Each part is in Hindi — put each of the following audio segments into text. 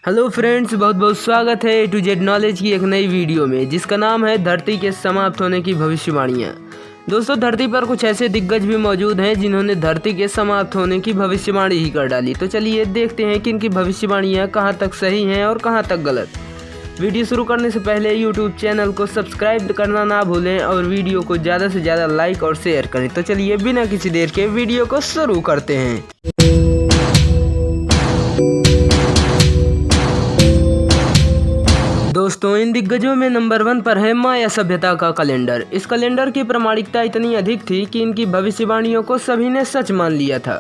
हेलो फ्रेंड्स, बहुत बहुत स्वागत है टू जेड नॉलेज की एक नई वीडियो में जिसका नाम है धरती के समाप्त होने की भविष्यवाणियाँ। दोस्तों, धरती पर कुछ ऐसे दिग्गज भी मौजूद हैं जिन्होंने धरती के समाप्त होने की भविष्यवाणी ही कर डाली। तो चलिए देखते हैं कि इनकी भविष्यवाणियाँ कहाँ तक सही हैं और कहाँ तक गलत। वीडियो शुरू करने से पहले यूट्यूब चैनल को सब्सक्राइब करना ना भूलें और वीडियो को ज़्यादा से ज़्यादा लाइक और शेयर करें। तो चलिए बिना किसी देर के वीडियो को शुरू करते हैं। दोस्तों, इन दिग्गजों में नंबर 1 पर है माया सभ्यता का कैलेंडर। इस कैलेंडर की प्रामाणिकता इतनी अधिक थी कि इनकी भविष्यवाणियों को सभी ने सच मान लिया था।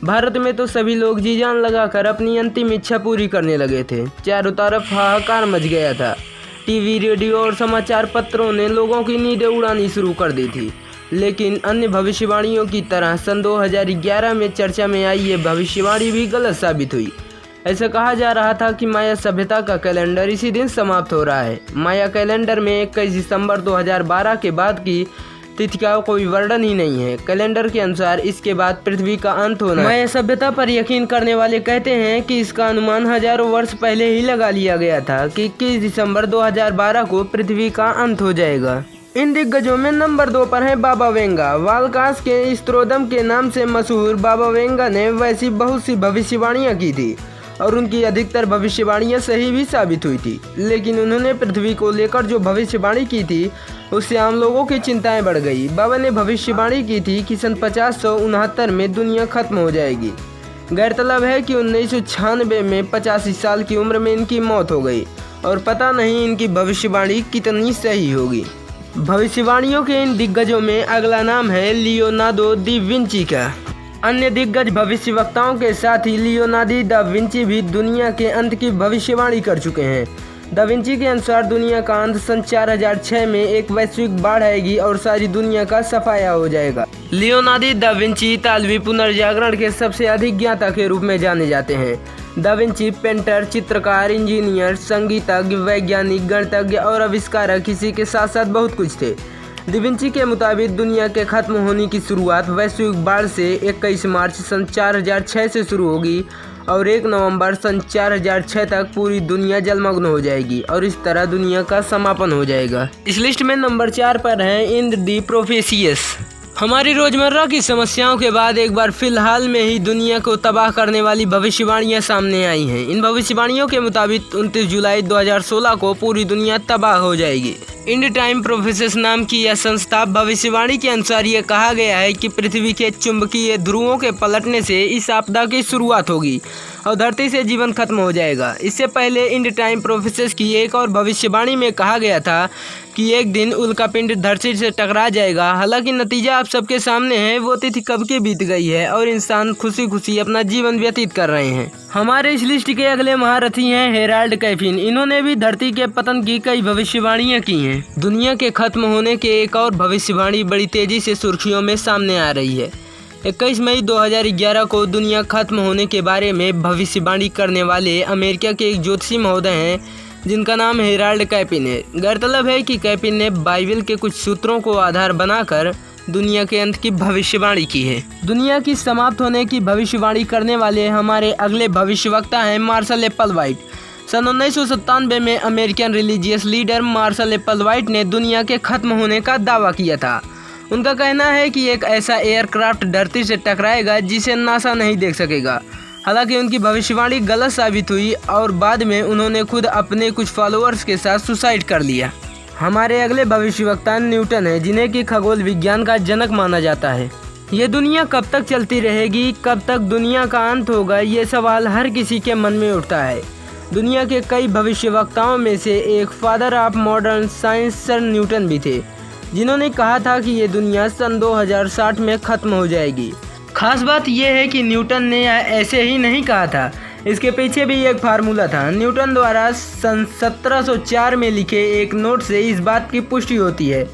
भारत में तो सभी लोग जी जान लगाकर अपनी अंतिम इच्छा पूरी करने लगे थे। चारों तरफ हाहाकार मच गया था। टीवी, रेडियो और समाचार पत्रों ने लोगों की नींदें उड़ानी शुरू कर दी थी। लेकिन अन्य भविष्यवाणियों की तरह सन 2011 में चर्चा में आई ये भविष्यवाणी भी गलत साबित हुई। ऐसा कहा जा रहा था कि माया सभ्यता का कैलेंडर इसी दिन समाप्त हो रहा है। माया कैलेंडर में 21 दिसंबर 2012 के बाद की तिथि का कोई वर्णन ही नहीं है। कैलेंडर के अनुसार इसके बाद पृथ्वी का अंत होना है। माया सभ्यता पर यकीन करने वाले कहते हैं कि इसका अनुमान हजारों वर्ष पहले ही लगा लिया गया था कि 21 दिसंबर 2012 को पृथ्वी का अंत हो जाएगा। इन दिग्गजों में नंबर 2 पर है बाबा वेंगा। वाल्कास के स्त्रोदम के नाम से मशहूर बाबा वेंगा ने वैसी बहुत सी भविष्यवाणियाँ की थी और उनकी अधिकतर भविष्यवाणियाँ सही भी साबित हुई थी। लेकिन उन्होंने पृथ्वी को लेकर जो भविष्यवाणी की थी उससे आम लोगों की चिंताएं बढ़ गई। बाबा ने भविष्यवाणी की थी कि सन 5069 में दुनिया खत्म हो जाएगी। गौरतलब है कि 1996 में 85 साल की उम्र में इनकी मौत हो गई और पता नहीं इनकी भविष्यवाणी कितनी सही होगी। भविष्यवाणियों के इन दिग्गजों में अगला नाम है लियोनार्डो दा विंची का। अन्य दिग्गज भविष्यवक्ताओं के साथ ही लियोनार्डो दा विंची भी दुनिया के अंत की भविष्यवाणी कर चुके हैं। दा विंची के अनुसार दुनिया का अंत सन 4006 में एक वैश्विक बाढ़ आएगी और सारी दुनिया का सफाया हो जाएगा। लियोनार्डो दा विंची इतालवी पुनर्जागरण के सबसे अधिक ज्ञाता के रूप में जाने जाते हैं। दा विंची पेंटर, चित्रकार, इंजीनियर, संगीतज्ञ, वैज्ञानिक, गणितज्ञ और आविष्कारक इसी के साथ साथ बहुत कुछ थे। दा विंची के मुताबिक दुनिया के खत्म होने की शुरुआत वैश्विक बाढ़ से 21 मार्च सन 4006 से शुरू होगी और 1 नवंबर सन 4006 तक पूरी दुनिया जलमग्न हो जाएगी और इस तरह दुनिया का समापन हो जाएगा। इस लिस्ट में नंबर 4 पर है इंद्र दी प्रोफेसियस। हमारी रोजमर्रा की समस्याओं के बाद एक बार फिलहाल में ही दुनिया को तबाह करने वाली भविष्यवाणियां सामने आई हैं। इन भविष्यवाणियों के मुताबिक 29 जुलाई 2016 को पूरी दुनिया तबाह हो जाएगी। इंड टाइम प्रोफेसर्स नाम की यह संस्था भविष्यवाणी के अनुसार ये कहा गया है कि पृथ्वी के चुंबकीय ध्रुवों के पलटने से इस आपदा की शुरुआत होगी और धरती से जीवन खत्म हो जाएगा। इससे पहले इंड टाइम प्रोफेसर्स की एक और भविष्यवाणी में कहा गया था कि एक दिन उल्कापिंड धरती से टकरा जाएगा। हालांकि नतीजा आप सबके सामने है। वो तिथि कब की बीत गई है और इंसान खुशी खुशी अपना जीवन व्यतीत कर रहे हैं। हमारे इस लिस्ट के अगले महारथी हैं हेराल्ड कैफिन। इन्होंने भी धरती के पतन की कई भविष्यवाणियां की हैं। दुनिया के खत्म होने के एक और भविष्यवाणी बड़ी तेजी से सुर्खियों में सामने आ रही है। 21 मई 2011 को दुनिया खत्म होने के बारे में भविष्यवाणी करने वाले अमेरिका के एक ज्योतिषी महोदय हैं जिनका नाम हेराल्ड कैफिन है। गौरतलब है कि कैफिन ने बाइबल के कुछ सूत्रों को आधार बनाकर दुनिया के अंत की भविष्यवाणी की है। दुनिया की समाप्त होने की भविष्यवाणी करने वाले हमारे अगले भविष्यवक्ता हैं मार्शल एप्पलवाइट। सन 1997 में अमेरिकन रिलीजियस लीडर मार्शल एप्पलवाइट ने दुनिया के खत्म होने का दावा किया था। उनका कहना है कि एक ऐसा एयरक्राफ्ट धरती से टकराएगा जिसे नासा नहीं देख सकेगा। हालांकि उनकी भविष्यवाणी गलत साबित हुई और बाद में उन्होंने खुद अपने कुछ फॉलोअर्स के साथ सुसाइड कर लिया। हमारे अगले भविष्यवक्ता न्यूटन है, जिन्हें कि खगोल विज्ञान का जनक माना जाता है। ये दुनिया कब तक चलती रहेगी, कब तक दुनिया का अंत होगा, ये सवाल हर किसी के मन में उठता है। दुनिया के कई भविष्यवक्ताओं में से एक father of modern science sir Newton भी थे, जिन्होंने कहा था कि ये दुनिया सन 2060 में खत्म हो जाएगी। खास बात यह है कि न्यूटन ने यह ऐसे ही नहीं कहा था, इसके पीछे भी एक फार्मूला था। न्यूटन द्वारा सन 1704 में लिखे एक नोट से इस बात की पुष्टि होती है।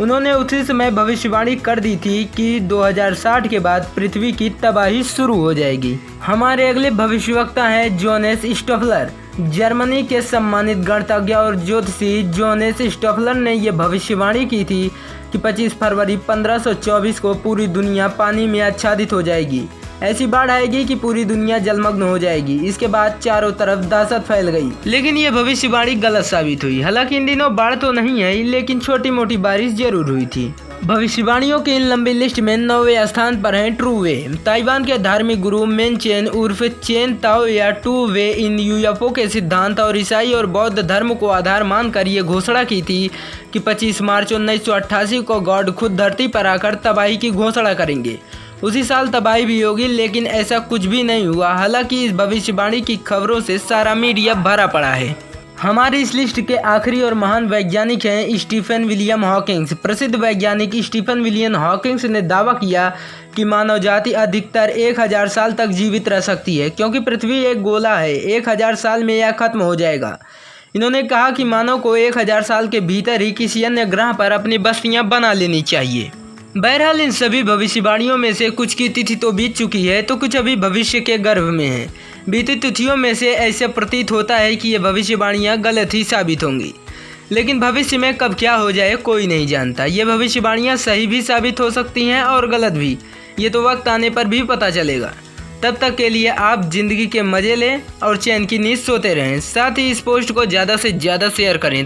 उन्होंने उसी समय भविष्यवाणी कर दी थी कि 2060 के बाद पृथ्वी की तबाही शुरू हो जाएगी। हमारे अगले भविष्यवक्ता हैं जोनेस स्टोफलर। जर्मनी के सम्मानित गणितज्ञ और ज्योतिषी जोनेस स्टोफलर ने यह भविष्यवाणी की थी कि 25 फरवरी 1524 को पूरी दुनिया पानी में आच्छादित हो जाएगी। ऐसी बाढ़ आएगी कि पूरी दुनिया जलमग्न हो जाएगी। इसके बाद चारों तरफ दहशत फैल गई। लेकिन ये भविष्यवाणी गलत साबित हुई। हालांकि इन दिनों बाढ़ तो नहीं आई, लेकिन छोटी मोटी बारिश जरूर हुई थी। भविष्यवाणियों की इन लंबी लिस्ट में 9वें स्थान पर हैं ट्रू वे। ताइवान के धार्मिक गुरु मेन चेन उर्फ चेन ताओ या टू वे इन यूएफओ के सिद्धांत और ईसाई और बौद्ध धर्म को आधार मानकर ये घोषणा की थी कि 25 मार्च 1988 को गॉड खुद धरती पर आकर तबाही की घोषणा करेंगे। उसी साल तबाही भी होगी, लेकिन ऐसा कुछ भी नहीं हुआ। हालांकि इस भविष्यवाणी की खबरों से सारा मीडिया भरा पड़ा है। हमारी इस लिस्ट के आखिरी और महान वैज्ञानिक हैं स्टीफन विलियम हॉकिंग्स। प्रसिद्ध वैज्ञानिक स्टीफन विलियम हॉकिंग्स ने दावा किया कि मानव जाति अधिकतर 1000 साल तक जीवित रह सकती है, क्योंकि पृथ्वी एक गोला है। 1000 साल में यह खत्म हो जाएगा। इन्होंने कहा कि मानव को 1000 साल के भीतर ही किसी अन्य ग्रह पर अपनी बस्तियां बना लेनी चाहिए। बहरहाल इन सभी भविष्यवाणियों में से कुछ की तिथि तो बीत चुकी है, तो कुछ अभी भविष्य के गर्भ में है। बीती तिथियों में से ऐसे प्रतीत होता है कि ये भविष्यवाणियाँ गलत ही साबित होंगी, लेकिन भविष्य में कब क्या हो जाए कोई नहीं जानता। ये भविष्यवाणियाँ सही भी साबित हो सकती हैं और गलत भी। ये तो वक्त आने पर भी पता चलेगा। तब तक के लिए आप जिंदगी के मज़े लें और चैन की नींद सोते रहें। साथ ही इस पोस्ट को ज़्यादा से ज़्यादा शेयर करें।